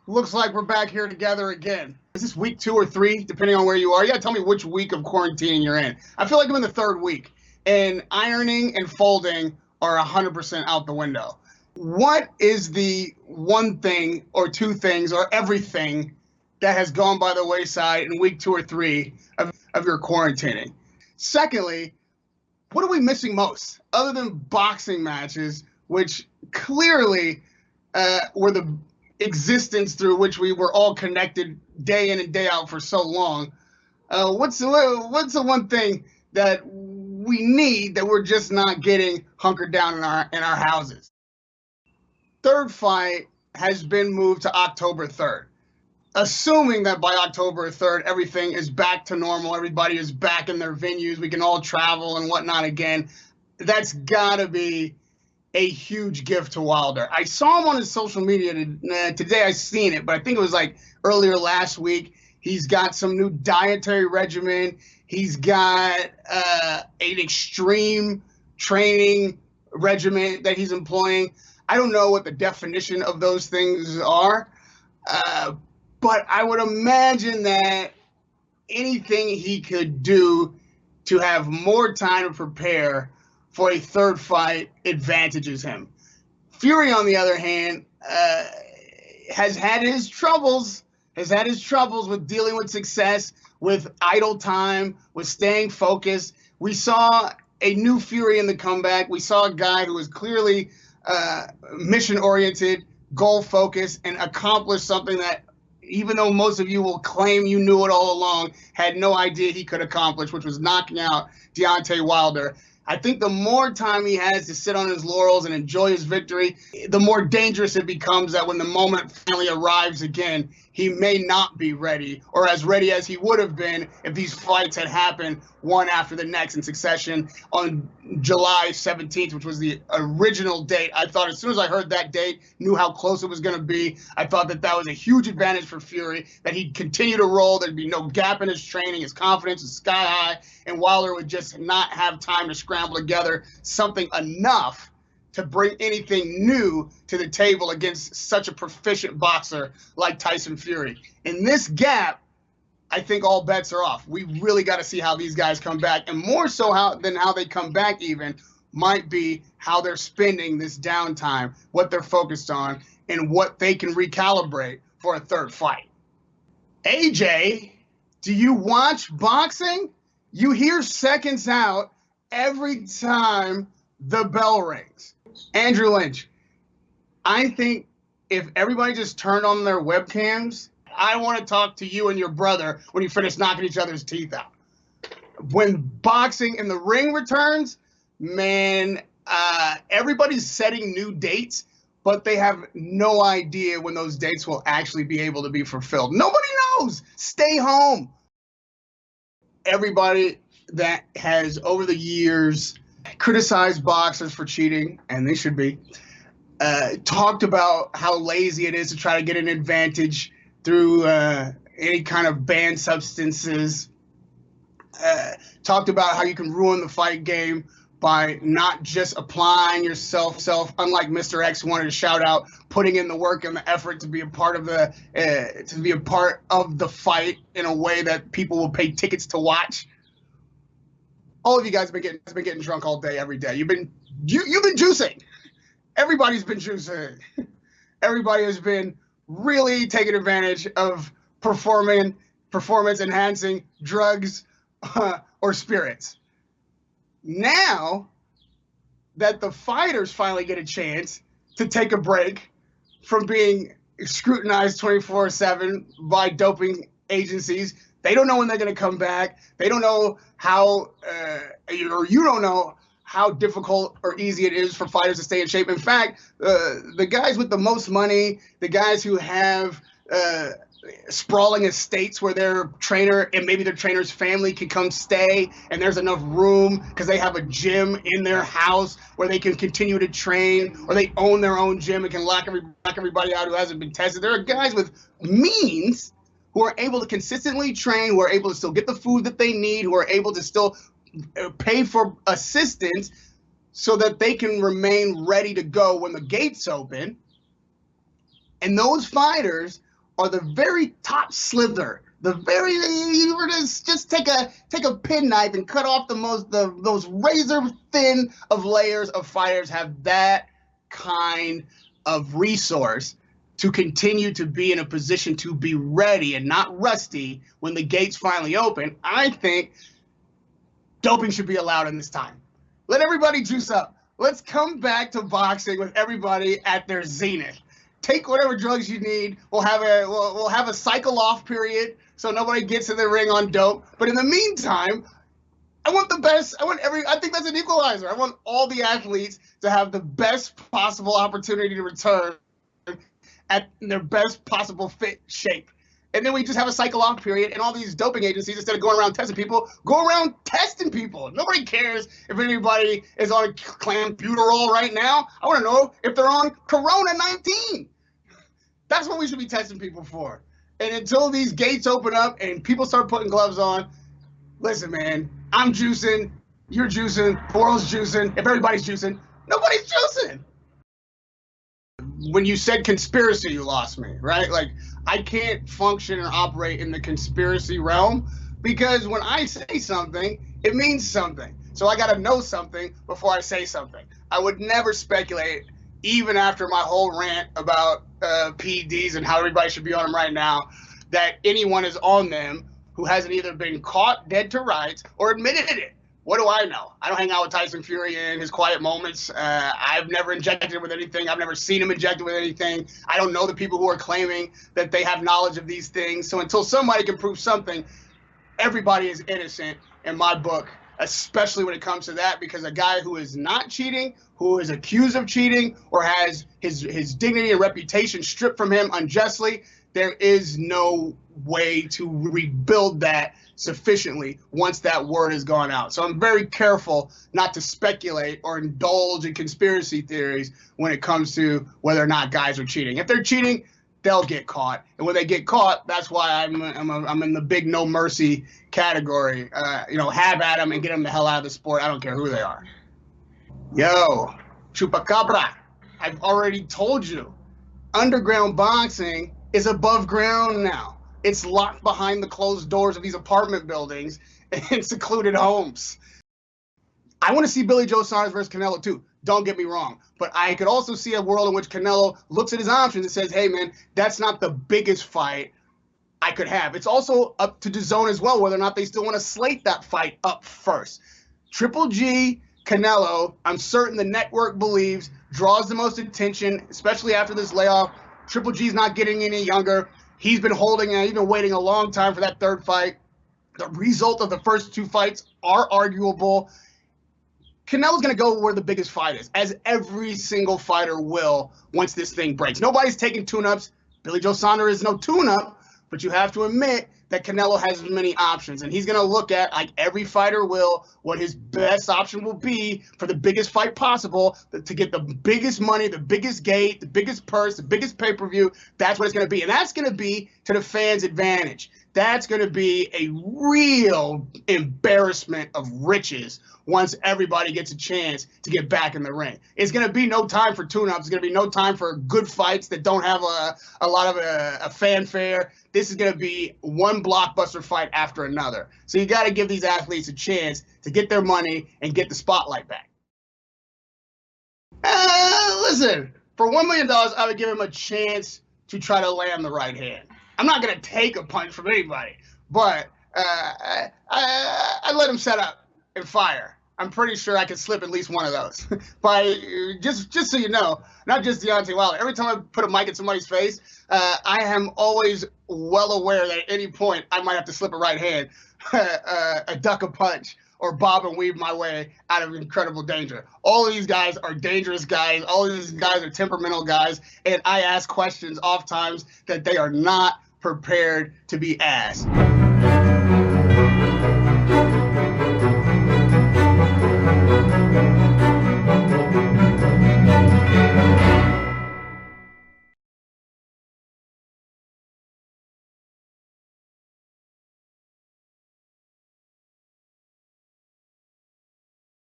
Looks like we're back here together again. Is this week 2 or 3, depending on where you are? You gotta tell me which week of quarantining you're in. I feel like I'm in the 3rd week, and ironing and folding are 100% out the window. What is the one thing or two things or everything that has gone by the wayside in week 2 or 3 of your quarantining? Secondly, what are we missing most other than boxing matches, which clearly were the existence through which we were all connected day in and day out for so long? What's the one thing that we need that we're just not getting hunkered down in our houses? Third fight has been moved to October 3rd. Assuming that by October 3rd, everything is back to normal, everybody is back in their venues, we can all travel and whatnot again, that's gotta be a huge gift to Wilder. I saw him on his social media today. I seen it, but I think it was like earlier last week. He's got some new dietary regimen. He's got an extreme training regimen that he's employing. I don't know what the definition of those things are, but I would imagine that anything he could do to have more time to prepare for a third fight advantages him. Fury, on the other hand, has had his troubles with dealing with success, with idle time, with staying focused. We saw a new Fury in the comeback. We saw a guy who was clearly mission-oriented, goal-focused, and accomplished something that, even though most of you will claim you knew it all along, had no idea he could accomplish, which was knocking out Deontay Wilder. I think the more time he has to sit on his laurels and enjoy his victory, the more dangerous it becomes that when the moment finally arrives again, he may not be ready, or as ready as he would have been if these fights had happened one after the next in succession on July 17th, which was the original date. I thought as soon as I heard that date, knew how close it was going to be, I thought that that was a huge advantage for Fury, that he'd continue to roll, there'd be no gap in his training, his confidence is sky high, and Wilder would just not have time to scramble together something enough to bring anything new to the table against such a proficient boxer like Tyson Fury. In this gap, I think all bets are off. We really got to see how these guys come back, and more so than how they come back even might be how they're spending this downtime, what they're focused on, and what they can recalibrate for a third fight. AJ, do you watch boxing? You hear seconds out every time the bell rings. Andrew Lynch, I think if everybody just turned on their webcams, I want to talk to you and your brother when you finish knocking each other's teeth out. When boxing in the ring returns, man, everybody's setting new dates, but they have no idea when those dates will actually be able to be fulfilled. Nobody knows. Stay home. Everybody that has over the years criticized boxers for cheating, and they should be, talked about how lazy it is to try to get an advantage through any kind of banned substances, talked about how you can ruin the fight game by not just applying yourself, unlike Mr. X wanted to shout out, putting in the work and the effort to be a part of the fight in a way that people will pay tickets to watch. All of you guys have been getting drunk all day, every day. You've been juicing. Everybody's been juicing. Everybody has been really taking advantage of performance-enhancing drugs or spirits. Now that the fighters finally get a chance to take a break from being scrutinized 24/7 by doping agencies, they don't know when they're going to come back. They don't know how, or you don't know how difficult or easy it is for fighters to stay in shape. In fact, the guys with the most money, the guys who have sprawling estates where their trainer and maybe their trainer's family can come stay, and there's enough room because they have a gym in their house where they can continue to train, or they own their own gym and can lock everybody out who hasn't been tested. There are guys with means who are able to consistently train, who are able to still get the food that they need, who are able to still pay for assistance so that they can remain ready to go when the gates open. And those fighters are the very top slither. The very, you were to just take a penknife and cut off those razor thin of layers of fighters have that kind of resource to continue to be in a position to be ready and not rusty when the gates finally open. I think doping should be allowed in this time. Let everybody juice up. Let's come back to boxing with everybody at their zenith. Take whatever drugs you need. We'll have a cycle off period so nobody gets in the ring on dope. But in the meantime, I want the best. I think that's an equalizer. I want all the athletes to have the best possible opportunity to return at their best possible fit shape. And then we just have a cycle off period, and all these doping agencies, instead of going around testing people, go around testing people. Nobody cares if anybody is on clambuterol right now. I want to know if they're on Corona-19. That's what we should be testing people for. And until these gates open up and people start putting gloves on, listen, man, I'm juicing, you're juicing, the world's juicing. If everybody's juicing, nobody's juicing. When you said conspiracy, you lost me, right? Like, I can't function or operate in the conspiracy realm because when I say something, it means something. So I got to know something before I say something. I would never speculate, even after my whole rant about PEDs and how everybody should be on them right now, that anyone is on them who hasn't either been caught dead to rights or admitted it. What do I know? I don't hang out with Tyson Fury in his quiet moments. I've never injected with anything. I've never seen him injected with anything. I don't know the people who are claiming that they have knowledge of these things. So until somebody can prove something, everybody is innocent in my book, especially when it comes to that, because a guy who is not cheating, who is accused of cheating, or has his dignity and reputation stripped from him unjustly, there is no way to rebuild that sufficiently once that word has gone out. So I'm very careful not to speculate or indulge in conspiracy theories when it comes to whether or not guys are cheating. If they're cheating, they'll get caught. And when they get caught, that's why I'm in the big no mercy category. Have at them and get them the hell out of the sport. I don't care who they are. Yo, Chupacabra, I've already told you, underground boxing is above ground now. It's locked behind the closed doors of these apartment buildings and secluded homes. I want to see Billy Joe Saunders versus Canelo too. Don't get me wrong. But I could also see a world in which Canelo looks at his options and says, hey, man, that's not the biggest fight I could have. It's also up to DAZN as well, whether or not they still want to slate that fight up first. Triple G, Canelo, I'm certain the network believes, draws the most attention, especially after this layoff. Triple G's not getting any younger. He's been holding and he's been waiting a long time for that third fight. The result of the first two fights are arguable. Canelo's going to go where the biggest fight is, as every single fighter will once this thing breaks. Nobody's taking tune-ups. Billy Joe Saunders is no tune-up, but you have to admit that Canelo has many options, and he's going to look at, like every fighter will, what his best option will be for the biggest fight possible to get the biggest money, the biggest gate, the biggest purse, the biggest pay-per-view. That's what it's going to be, and that's going to be to the fans' advantage. That's going to be a real embarrassment of riches once everybody gets a chance to get back in the ring. It's going to be no time for tune-ups. It's going to be no time for good fights that don't have a lot of a fanfare. This is going to be one blockbuster fight after another. So you got to give these athletes a chance to get their money and get the spotlight back. Listen, for $1 million, I would give him a chance to try to land the right hand. I'm not going to take a punch from anybody, but I let him set up and fire. I'm pretty sure I could slip at least one of those. Just so you know, not just Deontay Wilder. Every time I put a mic in somebody's face, I am always well aware that at any point I might have to slip a right hand, a duck a punch, or bob and weave my way out of incredible danger. All of these guys are dangerous guys. All of these guys are temperamental guys, and I ask questions oftentimes that they are not prepared to be asked.